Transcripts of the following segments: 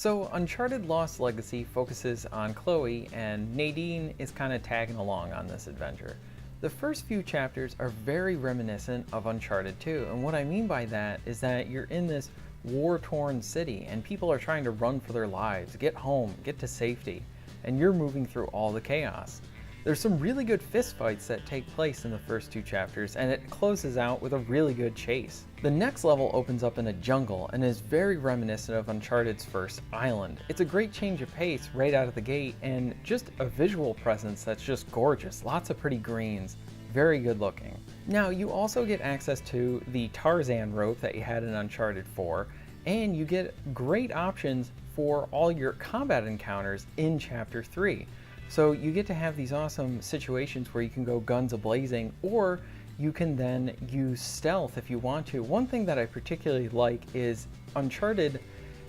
So Uncharted Lost Legacy focuses on Chloe, and Nadine is kind of tagging along on this adventure. The first few chapters are very reminiscent of Uncharted 2, and what I mean by that is that you're in this war-torn city and people are trying to run for their lives, get home, get to safety, and you're moving through all the chaos. There's some really good fistfights that take place in the first two chapters, and it closes out with a really good chase. The next level opens up in a jungle and is very reminiscent of Uncharted's first island. It's a great change of pace right out of the gate, and just a visual presence that's just gorgeous. Lots of pretty greens, very good looking. Now you also get access to the Tarzan rope that you had in Uncharted 4, and you get great options for all your combat encounters in Chapter 3. So you get to have these awesome situations where you can go guns a-blazing, or you can then use stealth if you want to. One thing that I particularly like is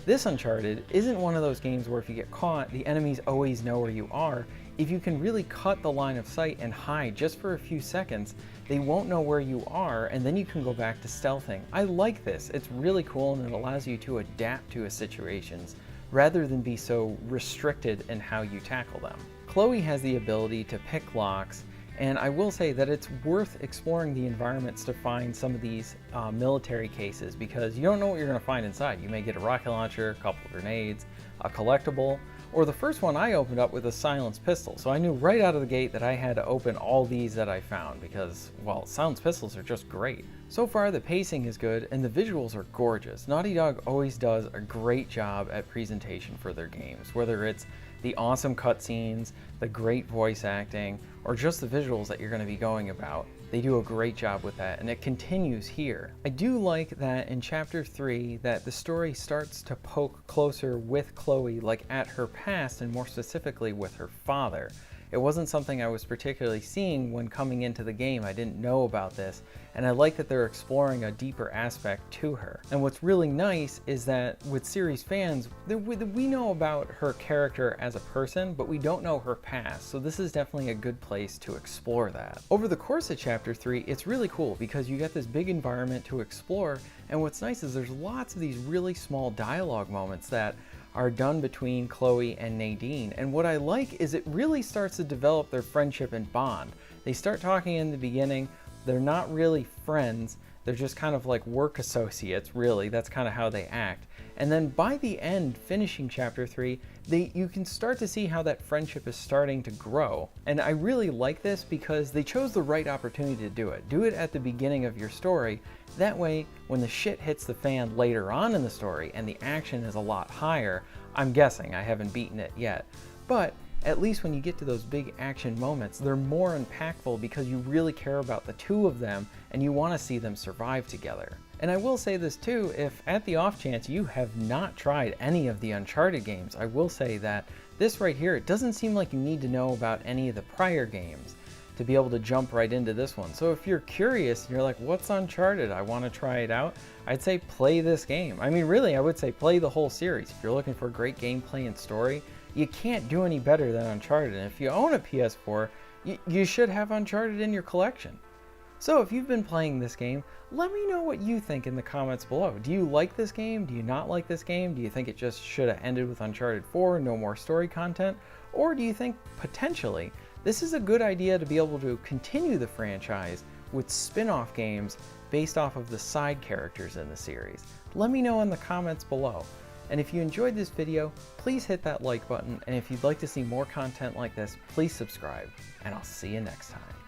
this Uncharted isn't one of those games where if you get caught, the enemies always know where you are. If you can really cut the line of sight and hide just for a few seconds, they won't know where you are, and then you can go back to stealthing. I like this. It's really cool, and it allows you to adapt to situations rather than be so restricted in how you tackle them. Chloe has the ability to pick locks, and I will say that it's worth exploring the environments to find some of these military cases, because you don't know what you're going to find inside. You may get a rocket launcher, a couple of grenades, a collectible, or the first one I opened up with a silenced pistol. So I knew right out of the gate that I had to open all these that I found because, well, silenced pistols are just great. So far the pacing is good and the visuals are gorgeous. Naughty Dog always does a great job at presentation for their games, whether it's the awesome cutscenes, the great voice acting, or just the visuals that you're going to be going about. They do a great job with that, and it continues here. I do like that in Chapter 3 that the story starts to poke closer with Chloe, like at her past, and more specifically with her father. It wasn't something I was particularly seeing when coming into the game. I didn't know about this, and I like that they're exploring a deeper aspect to her. And what's really nice is that with series fans, we know about her character as a person, but we don't know her past, so this is definitely a good place to explore that. Over the course of Chapter 3, it's really cool because you get this big environment to explore, and what's nice is there's lots of these really small dialogue moments that are done between Chloe and Nadine, and what I like is it really starts to develop their friendship and bond. They start talking in the beginning, they're not really friends, they're just kind of like work associates, really. That's kind of how they act. And then by the end, finishing Chapter 3, you can start to see how that friendship is starting to grow. And I really like this because they chose the right opportunity to do it. Do it at the beginning of your story. That way, when the shit hits the fan later on in the story and the action is a lot higher, I'm guessing, I haven't beaten it yet, but at least when you get to those big action moments, they're more impactful because you really care about the two of them and you want to see them survive together. And I will say this too, if at the off chance you have not tried any of the Uncharted games, I will say that this right here, it doesn't seem like you need to know about any of the prior games to be able to jump right into this one. So if you're curious and you're like, what's Uncharted? I want to try it out. I'd say play this game. I mean, really, I would say play the whole series. If you're looking for great gameplay and story, you can't do any better than Uncharted. And if you own a PS4, you should have Uncharted in your collection. So if you've been playing this game, let me know what you think in the comments below. Do you like this game? Do you not like this game? Do you think it just should have ended with Uncharted 4, no more story content? Or do you think potentially this is a good idea to be able to continue the franchise with spin-off games based off of the side characters in the series? Let me know in the comments below. And if you enjoyed this video, please hit that like button, and if you'd like to see more content like this, please subscribe, and I'll see you next time.